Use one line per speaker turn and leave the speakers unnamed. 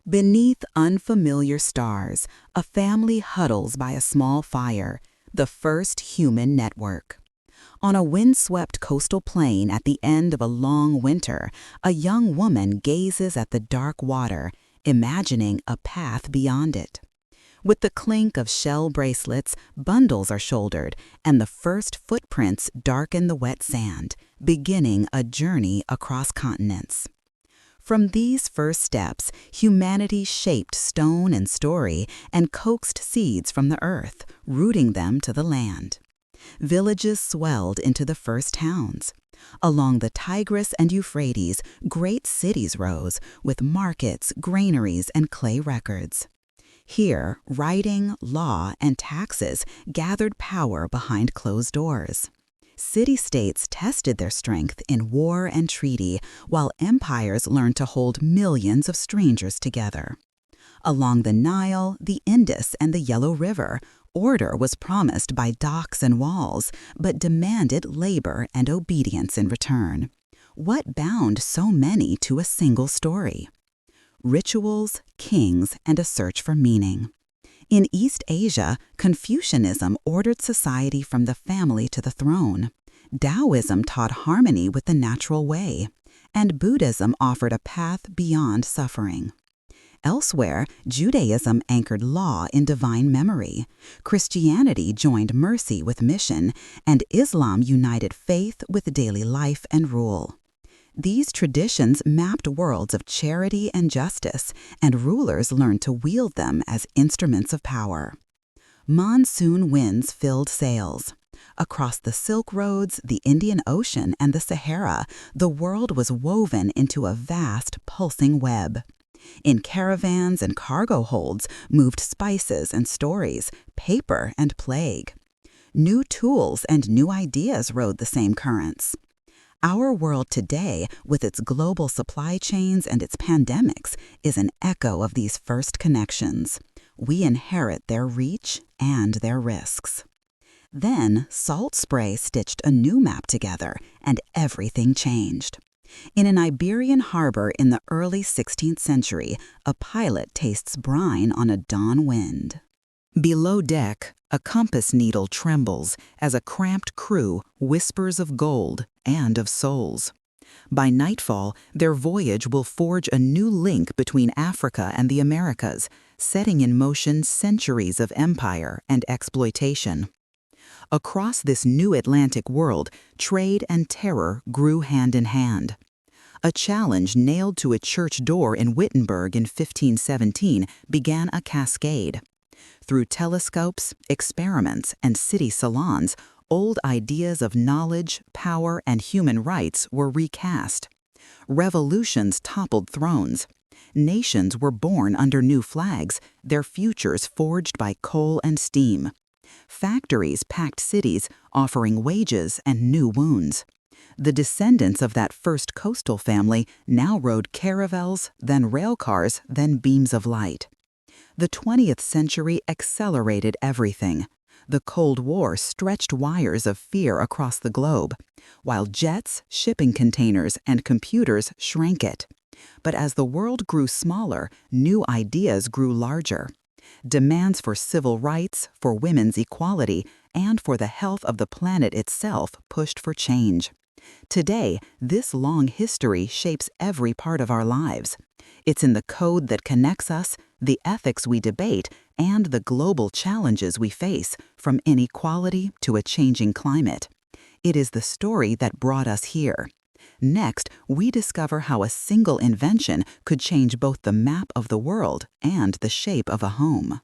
Beneath unfamiliar stars, a family huddles by a small fire, the first human network. On a windswept coastal plain at the end of a long winter, a young woman gazes at the dark water, imagining a path beyond it. With the clink of shell bracelets, bundles are shouldered, and the first footprints darken the wet sand, beginning a journey across continents. From these first steps, humanity shaped stone and story and coaxed seeds from the earth, rooting them to the land. Villages swelled into the first towns. Along the Tigris and Euphrates, great cities rose, with markets, granaries, and clay records. Here, writing, law, and taxes gathered power behind closed doors. City-states tested their strength in war and treaty, while empires learned to hold millions of strangers together. Along the Nile, the Indus, and the Yellow River, order was promised by docks and walls, but demanded labor and obedience in return. What bound so many to a single story? Rituals, kings, and a search for meaning. In East Asia, Confucianism ordered society from the family to the throne. Daoism taught harmony with the natural way, and Buddhism offered a path beyond suffering. Elsewhere, Judaism anchored law in divine memory, Christianity joined mercy with mission, and Islam united faith with daily life and rule. These traditions mapped worlds of charity and justice, and rulers learned to wield them as instruments of power. Monsoon winds filled sails. Across the Silk Roads, the Indian Ocean, and the Sahara, the world was woven into a vast, pulsing web. In caravans and cargo holds moved spices and stories, paper and plague. New tools and new ideas rode the same currents. Our world today, with its global supply chains and its pandemics, is an echo of these first connections. We inherit their reach and their risks. Then, salt spray stitched a new map together, and everything changed. In an Iberian harbor in the early 16th century, a pilot tastes brine on a dawn wind. Below deck, a compass needle trembles as a cramped crew whispers of gold and of souls. By nightfall, their voyage will forge a new link between Africa and the Americas, setting in motion centuries of empire and exploitation. Across this new Atlantic world, trade and terror grew hand in hand. A challenge nailed to a church door in Wittenberg in 1517 began a cascade. Through telescopes, experiments, and city salons, old ideas of knowledge, power, and human rights were recast. Revolutions toppled thrones. Nations were born under new flags, their futures forged by coal and steam. Factories packed cities, offering wages and new wounds. The descendants of that first coastal family now rode caravels, then railcars, then beams of light. The 20th century accelerated everything. The Cold War stretched wires of fear across the globe, while jets, shipping containers, and computers shrank it. But as the world grew smaller, new ideas grew larger. Demands for civil rights, for women's equality, and for the health of the planet itself pushed for change. Today, this long history shapes every part of our lives. It's in the code that connects us, the ethics we debate, and the global challenges we face, from inequality to a changing climate. It is the story that brought us here. Next, we discover how a single invention could change both the map of the world and the shape of a home.